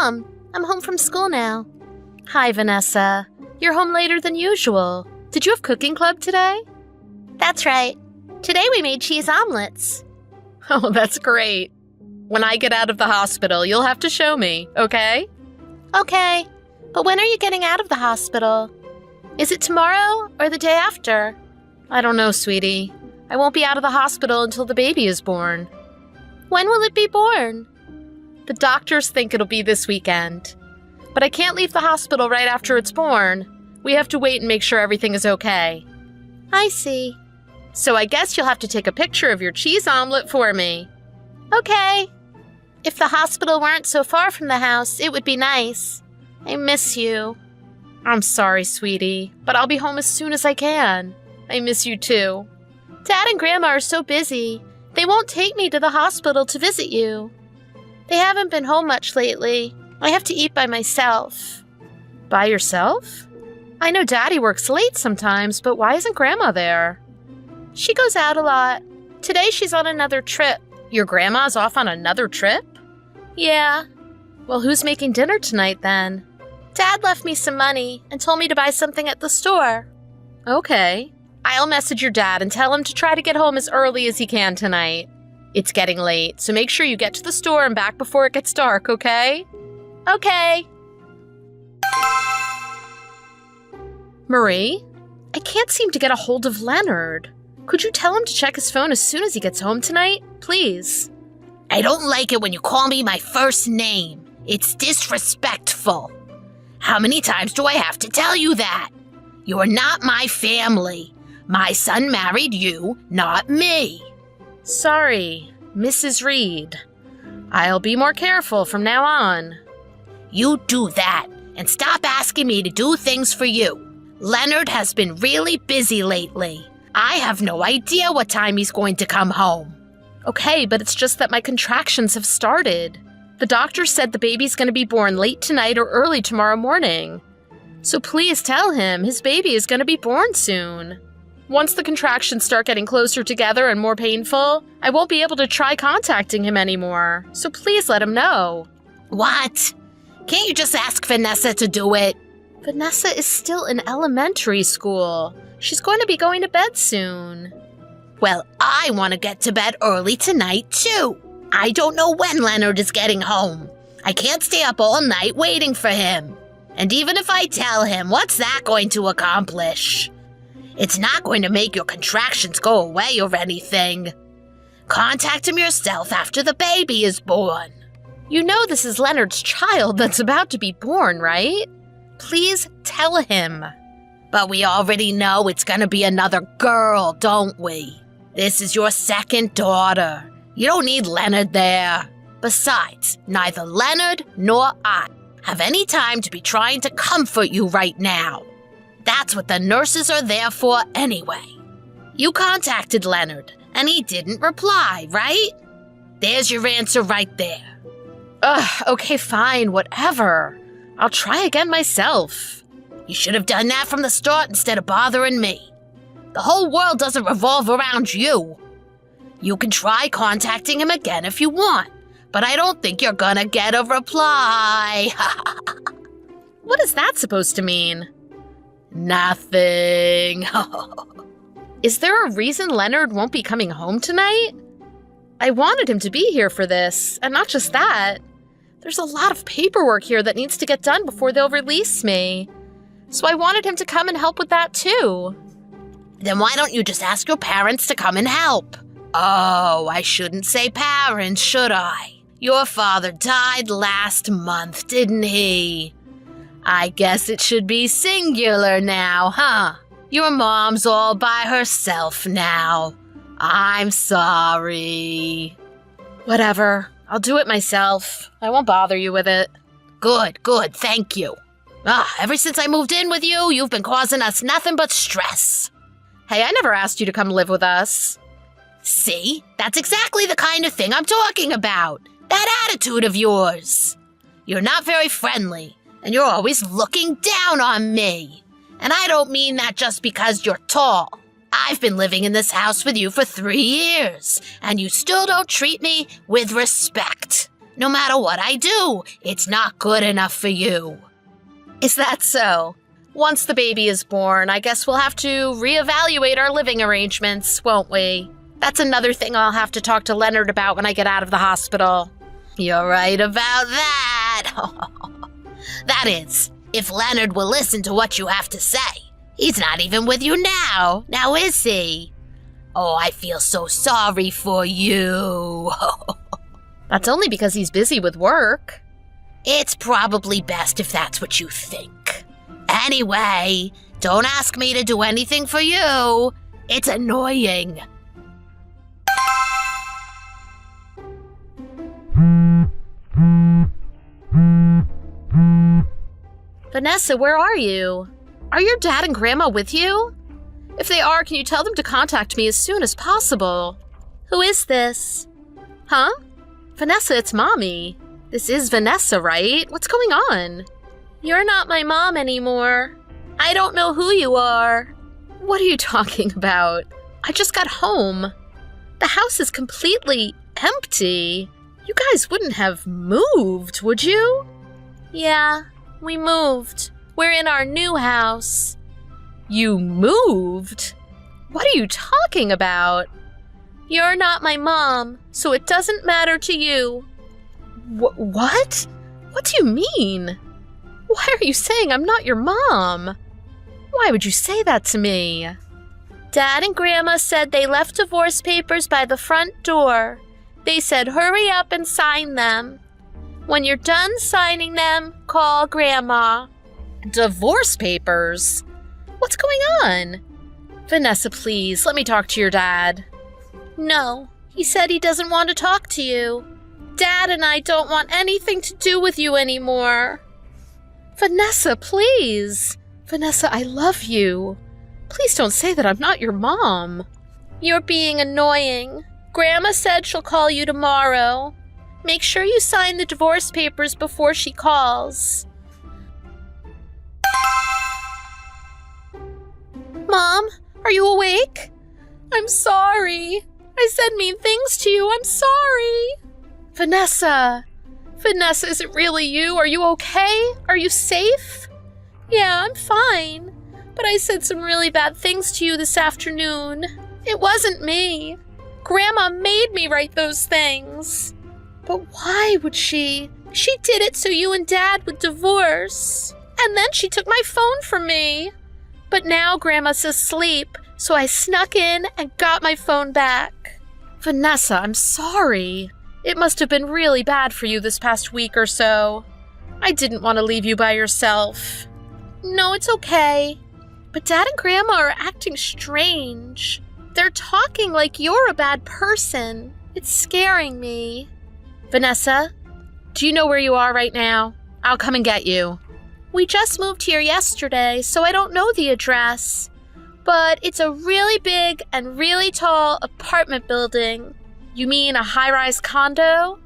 Mom, I'm home from school now. Hi, Vanessa. You're home later than usual. Did you have cooking club today? That's right. Today we made cheese omelets. Oh, that's great. When I get out of the hospital, you'll have to show me, okay? Okay, but when are you getting out of the hospital? Is it tomorrow or the day after? I don't know, sweetie. I won't be out of the hospital until the baby is born. When will it be born? The doctors think it'll be this weekend. But I can't leave the hospital right after it's born. We have to wait and make sure everything is okay. I see. So I guess you'll have to take a picture of your cheese omelet for me. Okay. If the hospital weren't so far from the house, it would be nice. I miss you. I'm sorry, sweetie, but I'll be home as soon as I can. I miss you too. Dad and Grandma are so busy. They won't take me to the hospital to visit you. They haven't been home much lately. I have to eat by myself. By yourself? I know Daddy works late sometimes, but why isn't Grandma there? She goes out a lot. Today she's on another trip. Your grandma's off on another trip? Yeah. Well, who's making dinner tonight then? Dad left me some money and told me to buy something at the store. Okay. I'll message your dad and tell him to try to get home as early as he can tonight. It's getting late, so make sure you get to the store and back before it gets dark, okay? Okay. Marie, I can't seem to get a hold of Leonard. Could you tell him to check his phone as soon as he gets home tonight, please? I don't like it when you call me my first name. It's disrespectful. How many times do I have to tell you that? You are not my family. My son married you, not me. Sorry, Mrs. Reed. I'll be more careful from now on. You do that, and stop asking me to do things for you. Leonard has been really busy lately. I have no idea what time he's going to come home. Okay, but it's just that my contractions have started. The doctor said the baby's going to be born late tonight or early tomorrow morning. So please tell him his baby is going to be born soon. Once the contractions start getting closer together and more painful, I won't be able to try contacting him anymore. So please let him know. What? Can't you just ask Vanessa to do it? Vanessa is still in elementary school. She's going to be going to bed soon. Well, I want to get to bed early tonight, too. I don't know when Leonard is getting home. I can't stay up all night waiting for him. And even if I tell him, what's that going to accomplish? It's not going to make your contractions go away or anything. Contact him yourself after the baby is born. You know this is Leonard's child that's about to be born, right? Please tell him. But we already know it's going to be another girl, don't we? This is your second daughter. You don't need Leonard there. Besides, neither Leonard nor I have any time to be trying to comfort you right now. That's what the nurses are there for anyway. You contacted Leonard, and he didn't reply, right? There's your answer right there. Okay, fine, whatever. I'll try again myself. You should have done that from the start instead of bothering me. The whole world doesn't revolve around you. You can try contacting him again if you want, but I don't think you're gonna get a reply. What is that supposed to mean? Nothing. Is there a reason Leonard won't be coming home tonight? I wanted him to be here for this, and not just that. There's a lot of paperwork here that needs to get done before they'll release me. So I wanted him to come and help with that too. Then why don't you just ask your parents to come and help? Oh, I shouldn't say parents, should I? Your father died last month, didn't he? I guess it should be singular now, huh? Your mom's all by herself now. I'm sorry. Whatever. I'll do it myself. I won't bother you with it. Good, thank you. Ever since I moved in with you, you've been causing us nothing but stress. Hey, I never asked you to come live with us. See? That's exactly the kind of thing I'm talking about. That attitude of yours. You're not very friendly, and you're always looking down on me. And I don't mean that just because you're tall. I've been living in this house with you for 3 years, and you still don't treat me with respect. No matter what I do, it's not good enough for you. Is that so? Once the baby is born, I guess we'll have to reevaluate our living arrangements, won't we? That's another thing I'll have to talk to Leonard about when I get out of the hospital. You're right about that. That is, if Leonard will listen to what you have to say. He's not even with you now is he? Oh, I feel so sorry for you. That's only because he's busy with work. It's probably best if that's what you think. Anyway, don't ask me to do anything for you. It's annoying. Vanessa, where are you? Are your dad and grandma with you? If they are, can you tell them to contact me as soon as possible? Who is this? Huh? Vanessa, it's Mommy. This is Vanessa, right? What's going on? You're not my mom anymore. I don't know who you are. What are you talking about? I just got home. The house is completely empty. You guys wouldn't have moved, would you? Yeah, we moved. We're in our new house. You moved? What are you talking about? You're not my mom, so it doesn't matter to you. What? What do you mean? Why are you saying I'm not your mom? Why would you say that to me? Dad and Grandma said they left divorce papers by the front door. They said hurry up and sign them. When you're done signing them, call Grandma. Divorce papers? What's going on? Vanessa, please, let me talk to your dad. No, he said he doesn't want to talk to you. Dad and I don't want anything to do with you anymore. Vanessa, please. Vanessa, I love you. Please don't say that I'm not your mom. You're being annoying. Grandma said she'll call you tomorrow. Make sure you sign the divorce papers before she calls. Mom, are you awake? I'm sorry. I said mean things to you. I'm sorry. Vanessa, is it really you? Are you okay? Are you safe? Yeah, I'm fine. But I said some really bad things to you this afternoon. It wasn't me. Grandma made me write those things. But why would she? She did it so you and Dad would divorce. And then she took my phone from me. But now Grandma's asleep, so I snuck in and got my phone back. Vanessa, I'm sorry. It must have been really bad for you this past week or so. I didn't want to leave you by yourself. No, it's okay. But Dad and Grandma are acting strange. They're talking like you're a bad person. It's scaring me. Vanessa, do you know where you are right now? I'll come and get you. We just moved here yesterday, so I don't know the address. But it's a really big and really tall apartment building. You mean a high-rise condo?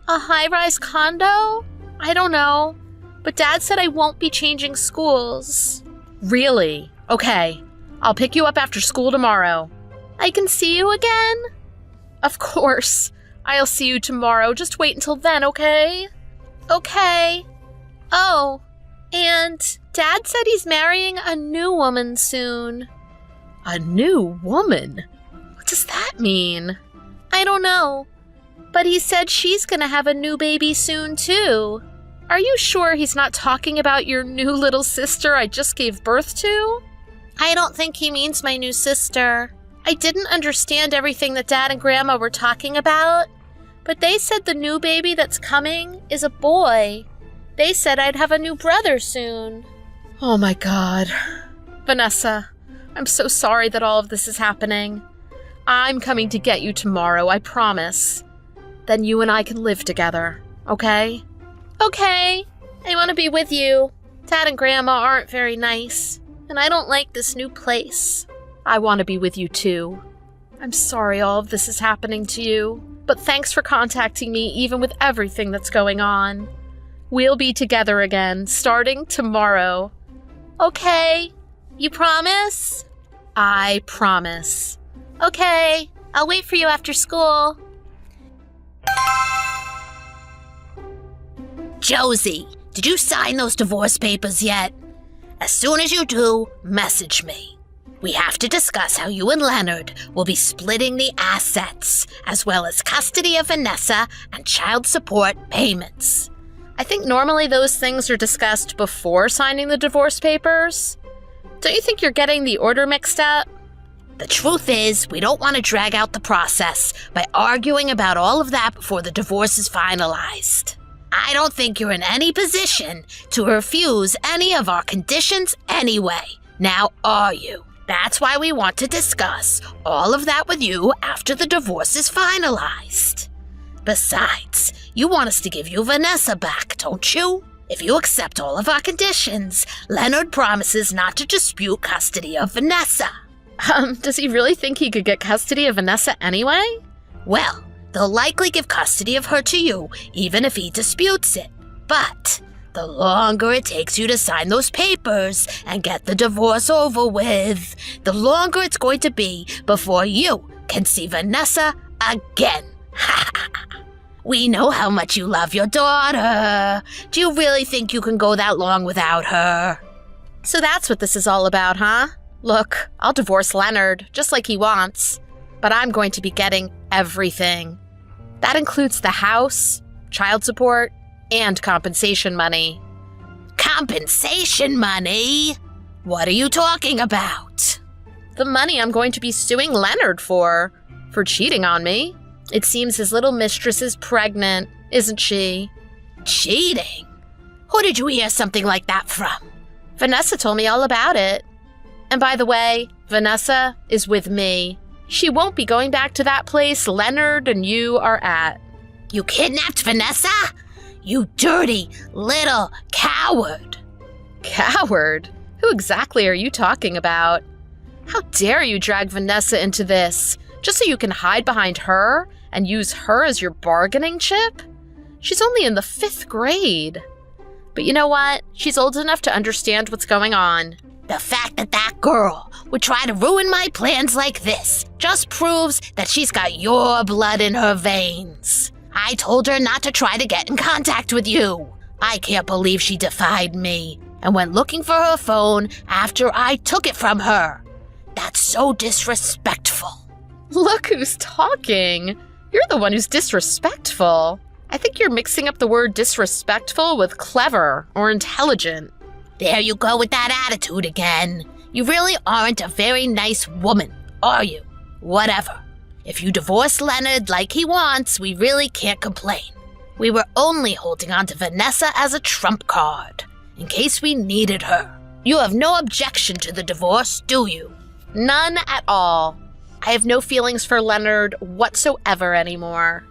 A high-rise condo? I don't know. But Dad said I won't be changing schools. Really? Okay. I'll pick you up after school tomorrow. I can see you again? Of course. I'll see you tomorrow. Just wait until then, okay? Okay. Oh, and Dad said he's marrying a new woman soon. A new woman? What does that mean? I don't know. But he said she's gonna have a new baby soon, too. Are you sure he's not talking about your new little sister I just gave birth to? I don't think he means my new sister. I didn't understand everything that Dad and Grandma were talking about, but they said the new baby that's coming is a boy. They said I'd have a new brother soon. Oh my God. Vanessa, I'm so sorry that all of this is happening. I'm coming to get you tomorrow, I promise. Then you and I can live together, okay? Okay, I want to be with you. Dad and Grandma aren't very nice, and I don't like this new place. I want to be with you too. I'm sorry all of this is happening to you, but thanks for contacting me even with everything that's going on. We'll be together again, starting tomorrow. Okay, you promise? I promise. Okay, I'll wait for you after school. Josie, did you sign those divorce papers yet? As soon as you do, message me. We have to discuss how you and Leonard will be splitting the assets, as well as custody of Vanessa and child support payments. I think normally those things are discussed before signing the divorce papers. Don't you think you're getting the order mixed up? The truth is, we don't want to drag out the process by arguing about all of that before the divorce is finalized. I don't think you're in any position to refuse any of our conditions anyway. Now, are you? That's why we want to discuss all of that with you after the divorce is finalized. Besides, you want us to give you Vanessa back, don't you? If you accept all of our conditions, Leonard promises not to dispute custody of Vanessa. Does he really think he could get custody of Vanessa anyway? Well, they'll likely give custody of her to you, even if he disputes it. But the longer it takes you to sign those papers and get the divorce over with, the longer it's going to be before you can see Vanessa again. We know how much you love your daughter. Do you really think you can go that long without her? So that's what this is all about, huh? Look, I'll divorce Leonard, just like he wants. But I'm going to be getting everything. That includes the house, child support, and compensation money. Compensation money? What are you talking about? The money I'm going to be suing Leonard for cheating on me. It seems his little mistress is pregnant, isn't she? Cheating? Who did you hear something like that from? Vanessa told me all about it. And by the way, Vanessa is with me. She won't be going back to that place Leonard and you are at. You kidnapped Vanessa? You dirty little coward. Coward? Who exactly are you talking about? How dare you drag Vanessa into this, just so you can hide behind her and use her as your bargaining chip? She's only in the 5th grade. But you know what? She's old enough to understand what's going on. The fact that that girl would try to ruin my plans like this just proves that she's got your blood in her veins. I told her not to try to get in contact with you. I can't believe she defied me and went looking for her phone after I took it from her. That's so disrespectful. Look who's talking. You're the one who's disrespectful. I think you're mixing up the word disrespectful with clever or intelligent. There you go with that attitude again. You really aren't a very nice woman, are you? Whatever. If you divorce Leonard like he wants, we really can't complain. We were only holding on to Vanessa as a trump card, in case we needed her. You have no objection to the divorce, do you? None at all. I have no feelings for Leonard whatsoever anymore.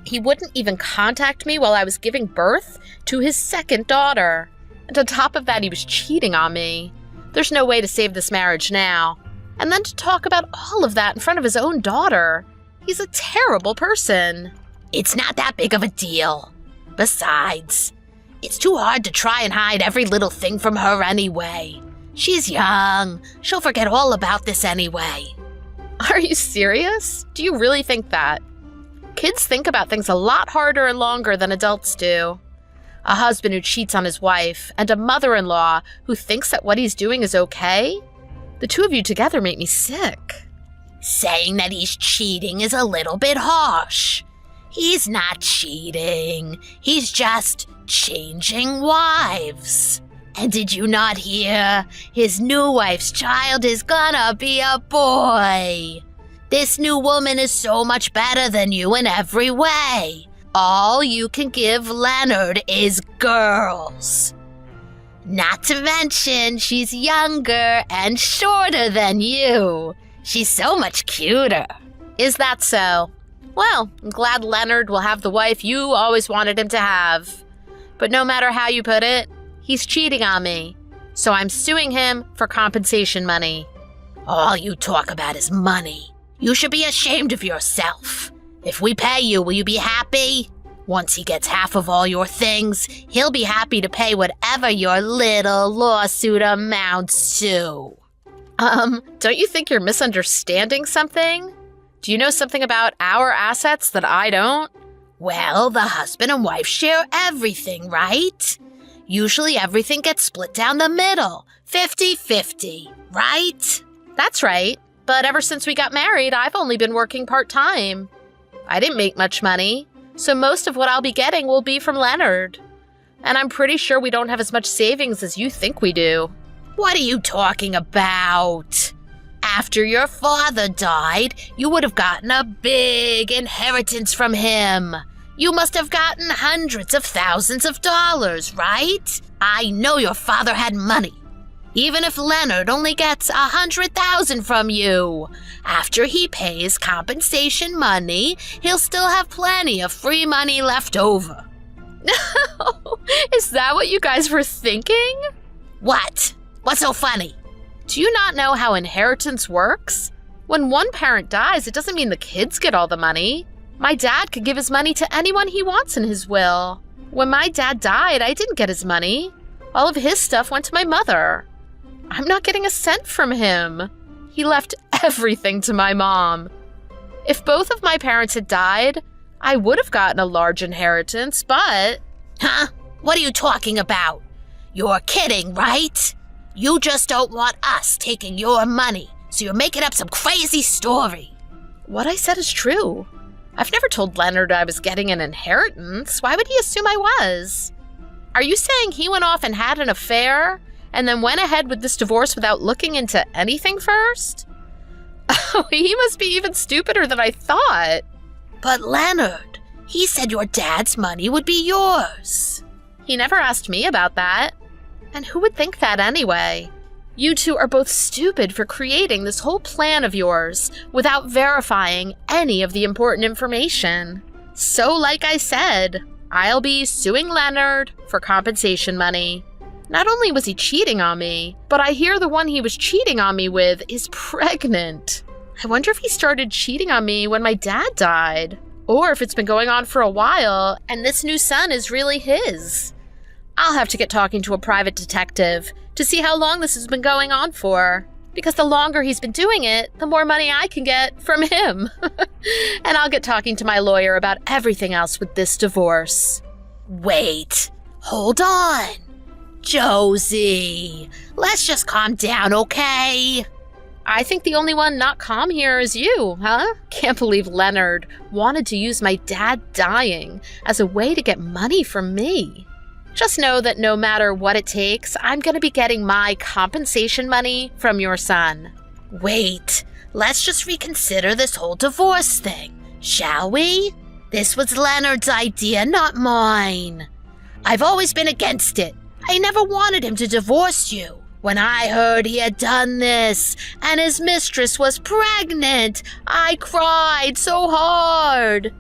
He wouldn't even contact me while I was giving birth to his 2nd daughter. And on top of that, he was cheating on me. There's no way to save this marriage now. And then to talk about all of that in front of his own daughter. He's a terrible person. It's not that big of a deal. Besides, it's too hard to try and hide every little thing from her anyway. She's young. She'll forget all about this anyway. Are you serious? Do you really think that? Kids think about things a lot harder and longer than adults do. A husband who cheats on his wife and a mother-in-law who thinks that what he's doing is okay? The two of you together make me sick. Saying that he's cheating is a little bit harsh. He's not cheating. He's just changing wives. And did you not hear? His new wife's child is gonna be a boy. This new woman is so much better than you in every way. All you can give Leonard is girls. Not to mention, she's younger and shorter than you. She's so much cuter. Is that so? Well, I'm glad Leonard will have the wife you always wanted him to have. But no matter how you put it, he's cheating on me. So I'm suing him for compensation money. All you talk about is money. You should be ashamed of yourself. If we pay you, will you be happy? Once he gets half of all your things, he'll be happy to pay whatever your little lawsuit amounts to. Don't you think you're misunderstanding something? Do you know something about our assets that I don't? Well, the husband and wife share everything, right? Usually everything gets split down the middle, 50-50, right? That's right. But ever since we got married, I've only been working part-time. I didn't make much money, so most of what I'll be getting will be from Leonard. And I'm pretty sure we don't have as much savings as you think we do. What are you talking about? After your father died, you would have gotten a big inheritance from him. You must have gotten hundreds of thousands of dollars, right? I know your father had money. Even if Leonard only gets 100,000 from you, after he pays compensation money, he'll still have plenty of free money left over. Is that what you guys were thinking? What? What's so funny? Do you not know how inheritance works? When one parent dies, it doesn't mean the kids get all the money. My dad could give his money to anyone he wants in his will. When my dad died, I didn't get his money. All of his stuff went to my mother. I'm not getting a cent from him. He left everything to my mom. If both of my parents had died, I would have gotten a large inheritance, but... Huh? What are you talking about? You're kidding, right? You just don't want us taking your money, so you're making up some crazy story. What I said is true. I've never told Leonard I was getting an inheritance. Why would he assume I was? Are you saying he went off and had an affair and then went ahead with this divorce without looking into anything first? Oh, he must be even stupider than I thought. But Leonard, he said your dad's money would be yours. He never asked me about that. And who would think that anyway? You two are both stupid for creating this whole plan of yours without verifying any of the important information. So like I said, I'll be suing Leonard for compensation money. Not only was he cheating on me, but I hear the one he was cheating on me with is pregnant. I wonder if he started cheating on me when my dad died, or if it's been going on for a while and this new son is really his. I'll have to get talking to a private detective to see how long this has been going on for, because the longer he's been doing it, the more money I can get from him. And I'll get talking to my lawyer about everything else with this divorce. Wait, hold on. Josie, let's just calm down, okay? I think the only one not calm here is you, huh? Can't believe Leonard wanted to use my dad dying as a way to get money from me. Just know that no matter what it takes, I'm going to be getting my compensation money from your son. Wait, let's just reconsider this whole divorce thing, shall we? This was Leonard's idea, not mine. I've always been against it. I never wanted him to divorce you. When I heard he had done this and his mistress was pregnant, I cried so hard.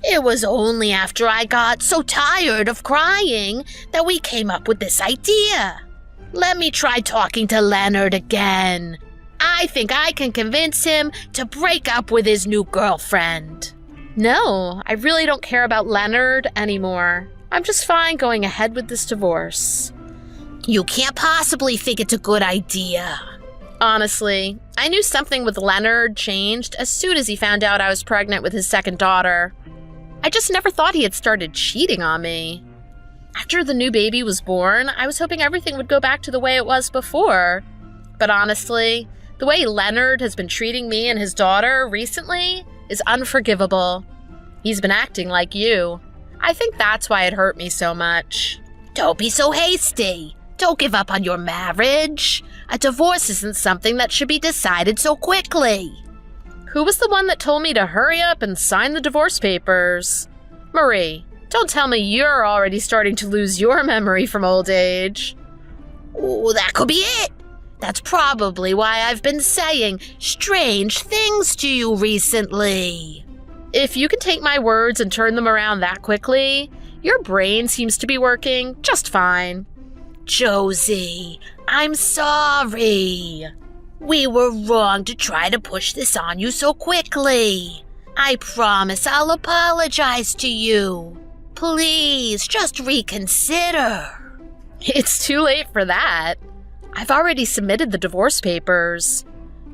It was only after I got so tired of crying that we came up with this idea. Let me try talking to Leonard again. I think I can convince him to break up with his new girlfriend. No, I really don't care about Leonard anymore. I'm just fine going ahead with this divorce. You can't possibly think it's a good idea. Honestly, I knew something with Leonard changed as soon as he found out I was pregnant with his second daughter. I just never thought he had started cheating on me. After the new baby was born, I was hoping everything would go back to the way it was before. But honestly, the way Leonard has been treating me and his daughter recently is unforgivable. He's been acting like you. I think that's why it hurt me so much. Don't be so hasty. Don't give up on your marriage. A divorce isn't something that should be decided so quickly. Who was the one that told me to hurry up and sign the divorce papers? Marie, don't tell me you're already starting to lose your memory from old age. Oh, that could be it. That's probably why I've been saying strange things to you recently. If you can take my words and turn them around that quickly, your brain seems to be working just fine. Josie, I'm sorry. We were wrong to try to push this on you so quickly. I promise I'll apologize to you. Please, just reconsider. It's too late for that. I've already submitted the divorce papers.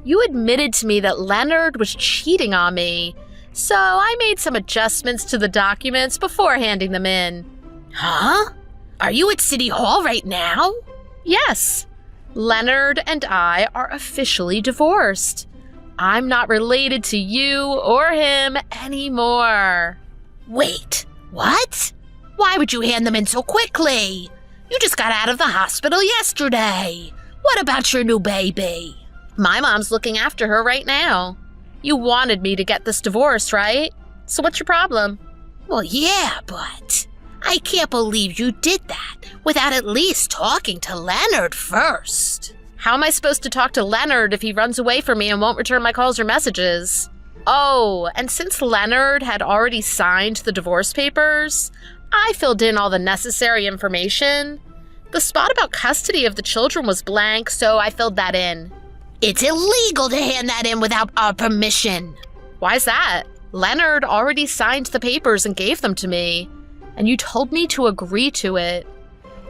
You admitted to me that Leonard was cheating on me, So I made some adjustments to the documents before handing them in. Huh? Are you at City Hall right now? Yes, Leonard and I are officially divorced. I'm not related to you or him anymore. Wait, what? Why would you hand them in so quickly? You just got out of the hospital yesterday. What about your new baby? My mom's looking after her right now. You wanted me to get this divorce, right? So what's your problem? Well, yeah, but I can't believe you did that without at least talking to Leonard first. How am I supposed to talk to Leonard if he runs away from me and won't return my calls or messages? Oh, and since Leonard had already signed the divorce papers, I filled in all the necessary information. The spot about custody of the children was blank, so I filled that in. It's illegal to hand that in without our permission. Why's that? Leonard already signed the papers and gave them to me, and you told me to agree to it.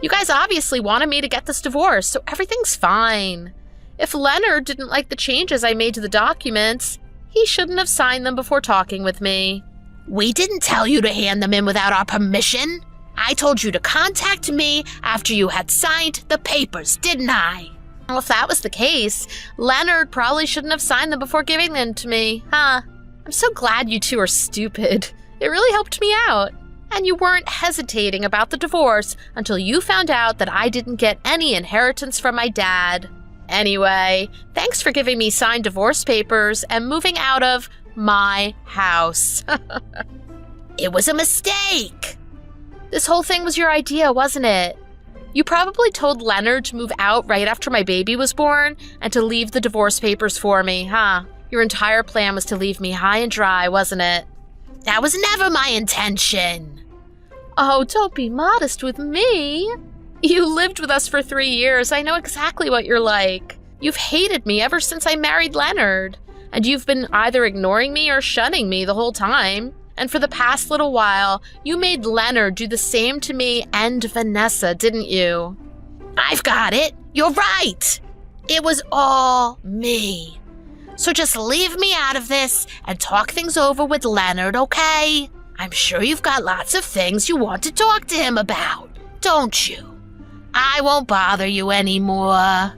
You guys obviously wanted me to get this divorce, so everything's fine. If Leonard didn't like the changes I made to the documents, he shouldn't have signed them before talking with me. We didn't tell you to hand them in without our permission. I told you to contact me after you had signed the papers, didn't I? Well, if that was the case, Leonard probably shouldn't have signed them before giving them to me, huh? I'm so glad you two are stupid. It really helped me out. And you weren't hesitating about the divorce until you found out that I didn't get any inheritance from my dad. Anyway, thanks for giving me signed divorce papers and moving out of my house. It was a mistake. This whole thing was your idea, wasn't it? You probably told Leonard to move out right after my baby was born and to leave the divorce papers for me, huh? Your entire plan was to leave me high and dry, wasn't it? That was never my intention. Oh, don't be modest with me. You lived with us for 3 years. I know exactly what you're like. You've hated me ever since I married Leonard. And you've been either ignoring me or shunning me the whole time. And for the past little while, you made Leonard do the same to me and Vanessa, didn't you? I've got it. You're right. It was all me. So just leave me out of this and talk things over with Leonard, okay? I'm sure you've got lots of things you want to talk to him about, don't you? I won't bother you anymore.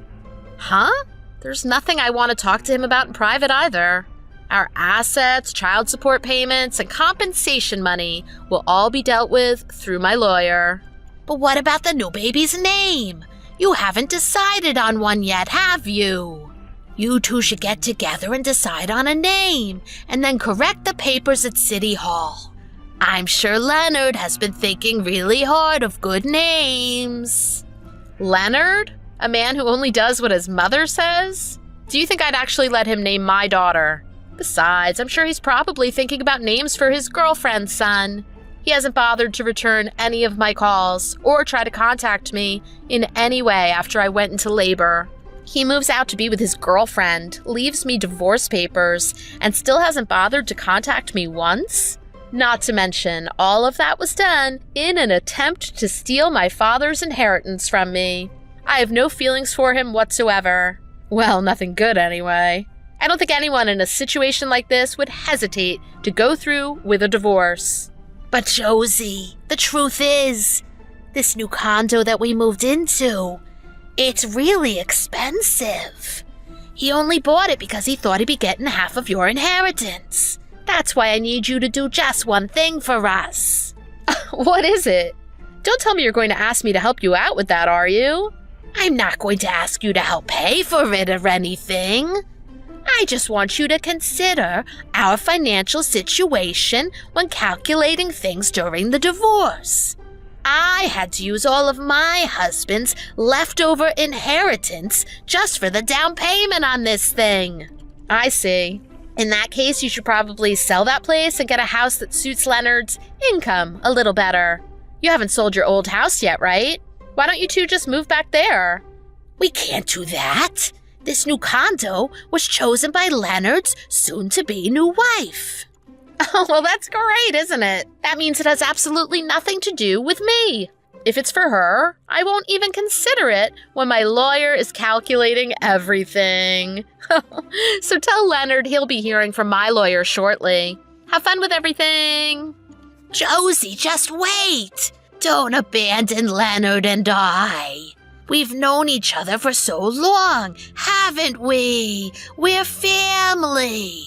Huh? There's nothing I want to talk to him about in private either. Our assets, child support payments, and compensation money will all be dealt with through my lawyer. But what about the new baby's name? You haven't decided on one yet, have you? You two should get together and decide on a name, and then correct the papers at City Hall. I'm sure Leonard has been thinking really hard of good names. Leonard? A man who only does what his mother says? Do you think I'd actually let him name my daughter? Besides, I'm sure he's probably thinking about names for his girlfriend's son. He hasn't bothered to return any of my calls or try to contact me in any way after I went into labor. He moves out to be with his girlfriend, leaves me divorce papers, and still hasn't bothered to contact me once? Not to mention, all of that was done in an attempt to steal my father's inheritance from me. I have no feelings for him whatsoever. Well, nothing good anyway. I don't think anyone in a situation like this would hesitate to go through with a divorce. But Josie, the truth is, this new condo that we moved into, it's really expensive. He only bought it because he thought he'd be getting half of your inheritance. That's why I need you to do just one thing for us. What is it? Don't tell me you're going to ask me to help you out with that, are you? I'm not going to ask you to help pay for it or anything. I just want you to consider our financial situation when calculating things during the divorce. I had to use all of my husband's leftover inheritance just for the down payment on this thing. I see. In that case, you should probably sell that place and get a house that suits Leonard's income a little better. You haven't sold your old house yet, right? Why don't you two just move back there? We can't do that. This new condo was chosen by Leonard's soon-to-be new wife. Oh, well, that's great, isn't it? That means it has absolutely nothing to do with me. If it's for her, I won't even consider it when my lawyer is calculating everything. So tell Leonard he'll be hearing from my lawyer shortly. Have fun with everything. Josie, just wait! Don't abandon Leonard and I. We've known each other for so long, haven't we? We're family.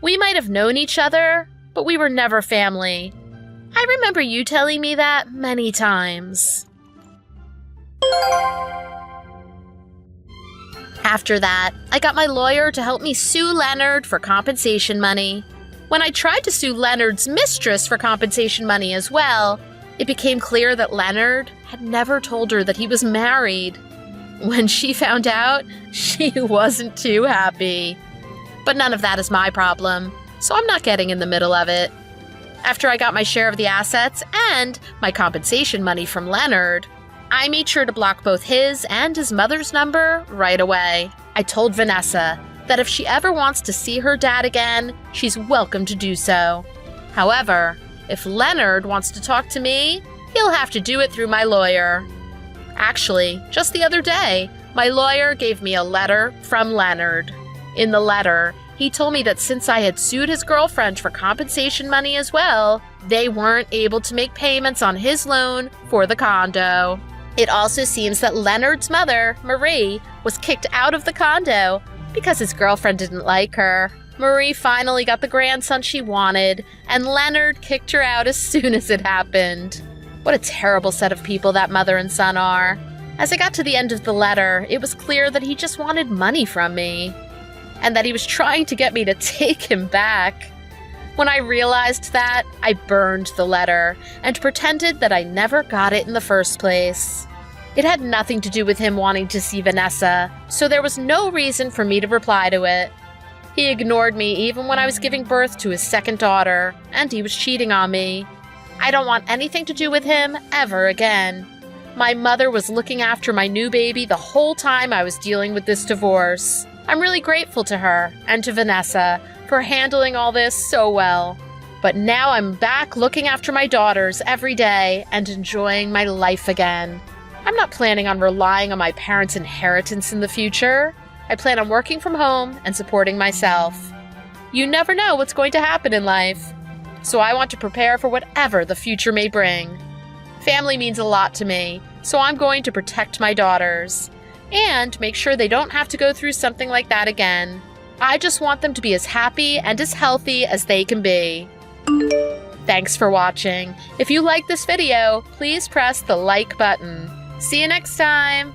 We might have known each other, but we were never family. I remember you telling me that many times. After that, I got my lawyer to help me sue Leonard for compensation money. When I tried to sue Leonard's mistress for compensation money as well, it became clear that Leonard had never told her that he was married. When she found out, she wasn't too happy. But none of that is my problem, so I'm not getting in the middle of it. After I got my share of the assets and my compensation money from Leonard, I made sure to block both his and his mother's number right away. I told Vanessa that if she ever wants to see her dad again, she's welcome to do so. However, if Leonard wants to talk to me, he'll have to do it through my lawyer. Actually, just the other day, my lawyer gave me a letter from Leonard. In the letter, he told me that since I had sued his girlfriend for compensation money as well, they weren't able to make payments on his loan for the condo. It also seems that Leonard's mother, Marie, was kicked out of the condo because his girlfriend didn't like her. Marie finally got the grandson she wanted, and Leonard kicked her out as soon as it happened. What a terrible set of people that mother and son are. As I got to the end of the letter, it was clear that he just wanted money from me, and that he was trying to get me to take him back. When I realized that, I burned the letter and pretended that I never got it in the first place. It had nothing to do with him wanting to see Vanessa, so there was no reason for me to reply to it. He ignored me even when I was giving birth to his second daughter, and he was cheating on me. I don't want anything to do with him ever again. My mother was looking after my new baby the whole time I was dealing with this divorce. I'm really grateful to her and to Vanessa for handling all this so well. But now I'm back looking after my daughters every day and enjoying my life again. I'm not planning on relying on my parents' inheritance in the future. I plan on working from home and supporting myself. You never know what's going to happen in life, so I want to prepare for whatever the future may bring. Family means a lot to me, so I'm going to protect my daughters and make sure they don't have to go through something like that again. I just want them to be as happy and as healthy as they can be. Thanks for watching. If you like this video, please press the like button. See you next time!